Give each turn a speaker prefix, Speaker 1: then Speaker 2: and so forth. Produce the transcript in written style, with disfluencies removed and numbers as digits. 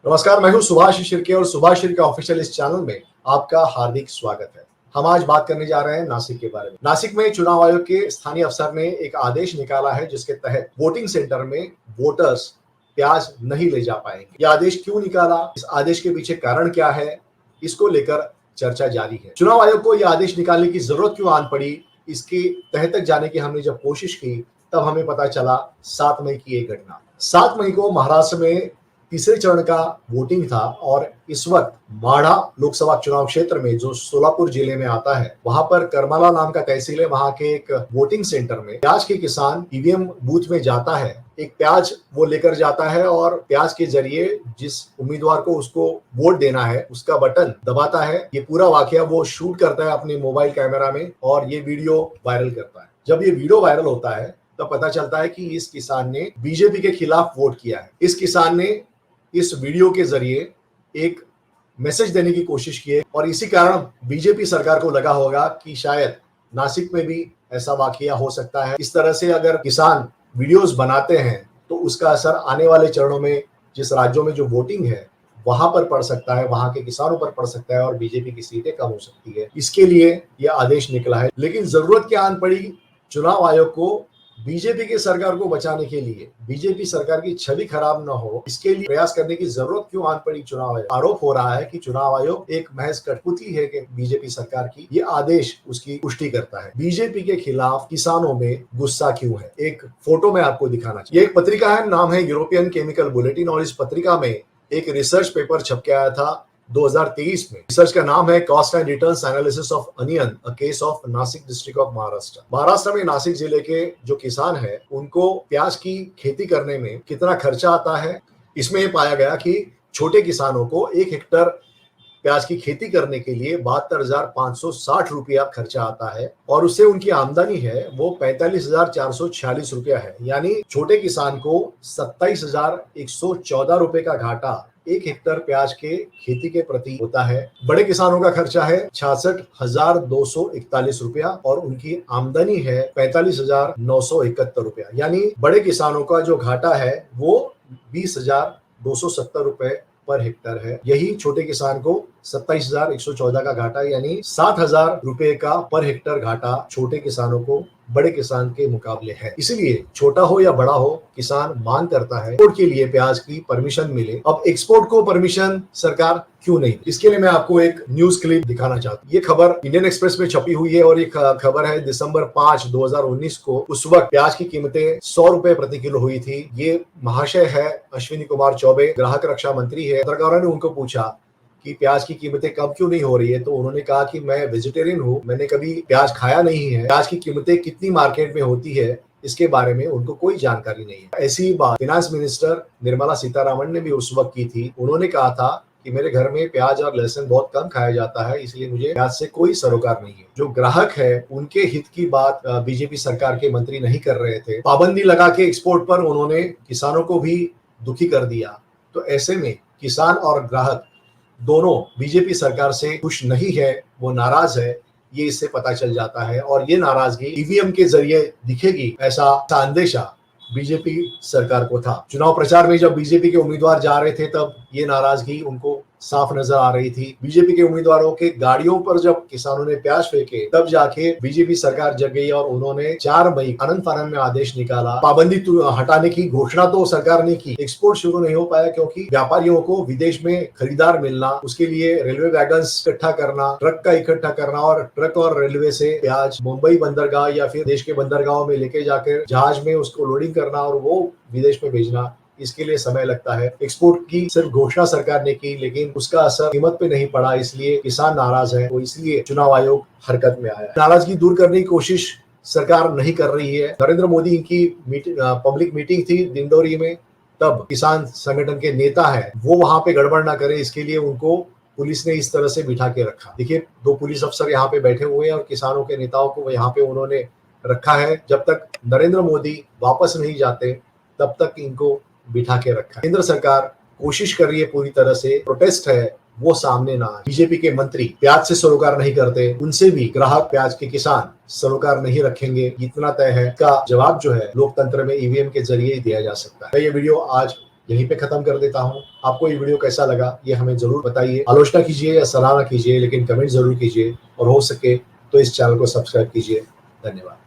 Speaker 1: नमस्कार, मैं हूं सुभाष शिर्के और सुभाष शिर्के ऑफिशियल इस चैनल में आपका हार्दिक स्वागत है। हम आज बात करने जा रहे हैं नासिक के बारे में। नासिक में चुनाव आयोग के स्थानीय अफसर ने एक आदेश निकाला है जिसके तहत वोटिंग सेंटर में वोटर्स प्याज नहीं ले जा पाएंगे। यह आदेश क्यों निकाला, इस आदेश के पीछे कारण क्या है, इसको लेकर चर्चा जारी है। चुनाव आयोग को यह आदेश निकालने की जरूरत क्यों आन पड़ी, इसके तह तक जाने की हमने जब कोशिश की तब हमें पता चला 7 मई की एक घटना। 7 मई को महाराष्ट्र में तीसरे चरण का वोटिंग था और इस वक्त माढ़ा लोकसभा चुनाव क्षेत्र में जो सोलापुर जिले में आता है, वहां पर करमाला नाम का तहसील है। वहां के एक वोटिंग सेंटर में प्याज के किसान ईवीएम बूथ में जाता है, एक प्याज वो लेकर जाता है और प्याज के जरिए जिस उम्मीदवार को उसको वोट देना है उसका बटन दबाता है। ये पूरा वाकया वो शूट करता है अपने मोबाइल कैमरा में और ये वीडियो वायरल करता है। जब ये वीडियो वायरल होता है तब पता चलता है कि इस किसान ने बीजेपी के खिलाफ वोट किया है। इस किसान ने इस वीडियो के जरिए एक मैसेज देने की कोशिश की है और इसी कारण बीजेपी सरकार को लगा होगा कि शायद नासिक में भी ऐसा वाकया हो सकता है। इस तरह से अगर किसान वीडियोस बनाते हैं तो उसका असर आने वाले चरणों में जिस राज्यों में जो वोटिंग है वहां पर पड़ सकता है, वहां के किसानों पर पड़ सकता है और बीजेपी की सीटें कम हो सकती है। इसके लिए यह आदेश निकला है। लेकिन जरूरत क्या आन पड़ी चुनाव आयोग को बीजेपी की सरकार को बचाने के लिए, बीजेपी सरकार की छवि खराब न हो इसके लिए प्रयास करने की जरूरत क्यों आन पड़ी चुनाव आयोग। आरोप हो रहा है कि चुनाव आयोग एक महज कठपुतली है कि बीजेपी सरकार की। ये आदेश उसकी पुष्टि करता है। बीजेपी के खिलाफ किसानों में गुस्सा क्यों है, एक फोटो में आपको दिखाना चाहिए। ये एक पत्रिका है, नाम है यूरोपियन केमिकल बुलेटिन और इस पत्रिका में एक रिसर्च पेपर छप के आया था 2023 में। रिसर्च का नाम है cost and returns analysis of onion, a case of Nashik district of Maharashtra. Maharashtra में नासिक जिले के जो किसान है उनको प्याज की खेती करने में कितना खर्चा आता है। इसमें यह पाया गया कि छोटे किसानों को 1 हेक्टर प्याज की खेती करने के लिए 72,560 रुपया खर्चा आता है और उससे उनकी आमदनी है वो 45,446 रुपया है। यानी छोटे किसान को 27,114 रुपए का घाटा 1 हेक्टर प्याज के खेती के प्रति होता है। बड़े किसानों का खर्चा है 66,241 रुपया और उनकी आमदनी है 45,971 रुपया। यानी बड़े किसानों का जो घाटा है वो 20,270 रुपए पर हेक्टर है। यही छोटे किसान को 27,114 का घाटा यानी 7,000 रुपए का पर हेक्टर घाटा छोटे किसानों को बड़े किसान के मुकाबले है। इसलिए छोटा हो या बड़ा हो किसान मांग करता है एक्सपोर्ट के लिए प्याज की परमिशन मिले। अब एक्सपोर्ट को परमिशन सरकार क्यों नहीं, इसके लिए मैं आपको एक न्यूज क्लिप दिखाना चाहता हूँ। ये खबर इंडियन एक्सप्रेस में छपी हुई है और ये खबर है दिसंबर 5, 2019 को। उस वक्त प्याज की कीमतें 100 रुपए प्रति किलो हुई थी। ये महाशय है अश्विनी कुमार चौबे, ग्राहक रक्षा मंत्री है। पत्रकारों ने उनको पूछा कि प्याज की कीमतें कम क्यों नहीं हो रही है, तो उन्होंने कहा कि मैं वेजिटेरियन हूँ, मैंने कभी प्याज खाया नहीं है, प्याज की कीमतें कितनी मार्केट में होती है इसके बारे में उनको कोई जानकारी नहीं है। ऐसी बात फाइनेंस मिनिस्टर निर्मला सीतारमण ने भी उस वक्त की थी। उन्होंने कहा था कि मेरे घर में प्याज और लहसुन बहुत कम खाया जाता है, इसलिए मुझे प्याज से कोई सरोकार नहीं है। जो ग्राहक है उनके हित की बात बीजेपी सरकार के मंत्री नहीं कर रहे थे। पाबंदी लगा के एक्सपोर्ट पर उन्होंने किसानों को भी दुखी कर दिया। तो ऐसे में किसान और ग्राहक दोनों बीजेपी सरकार से खुश नहीं है, वो नाराज है, ये इससे पता चल जाता है और ये नाराजगी ईवीएम के जरिए दिखेगी, ऐसा अंदेशा बीजेपी सरकार को था। चुनाव प्रचार में जब बीजेपी के उम्मीदवार जा रहे थे तब ये नाराजगी उनको साफ नजर आ रही थी। बीजेपी के उम्मीदवारों के गाड़ियों पर जब किसानों ने प्याज फेंके तब जाके बीजेपी सरकार जग गई और उन्होंने 4 मई आनंद फानन में आदेश निकाला। पाबंदी हटाने की घोषणा तो सरकार ने की, एक्सपोर्ट शुरू नहीं हो पाया क्योंकि व्यापारियों को विदेश में खरीदार मिलना, उसके लिए रेलवे वैगन्स इकट्ठा करना, ट्रक का इकट्ठा करना और ट्रक और रेलवे से प्याज मुंबई बंदरगाह या फिर देश के बंदरगाहों में लेके जाकर जहाज में उसको लोडिंग करना और वो विदेश में भेजना, इसके लिए समय लगता है। एक्सपोर्ट की सिर्फ घोषणा सरकार ने की लेकिन उसका असर कीमत पे नहीं पड़ा, इसलिए किसान नाराज है। तो इसलिए चुनाव आयोग हरकत में आया। नाराजगी दूर करने की कोशिश सरकार नहीं कर रही है। नरेंद्र मोदी की पब्लिक मीटिंग थी दिंडोरी में, तब किसान संगठन के नेता है वो वहां पे गड़बड़ ना करे इसके लिए उनको पुलिस ने इस तरह से बिठा के रखा। देखिए 2 पुलिस अफसर यहाँ पे बैठे हुए हैं और किसानों के नेताओं को यहाँ पे उन्होंने रखा है। जब तक नरेंद्र मोदी वापस नहीं जाते तब तक इनको बिठा के रखा है। केंद्र सरकार कोशिश कर रही है पूरी तरह से, प्रोटेस्ट है वो सामने ना आए। बीजेपी के मंत्री प्याज से सरोकार नहीं करते, उनसे भी ग्राहक प्याज के किसान सरोकार नहीं रखेंगे, इतना तय है। का जवाब जो है लोकतंत्र में ईवीएम के जरिए ही दिया जा सकता है। ये वीडियो आज यहीं पे खत्म कर देता हूँ। आपको ये वीडियो कैसा लगा ये हमें जरूर बताइए, आलोचना कीजिए या सराहना कीजिए, लेकिन कमेंट जरूर कीजिए और हो सके तो इस चैनल को सब्सक्राइब कीजिए। धन्यवाद।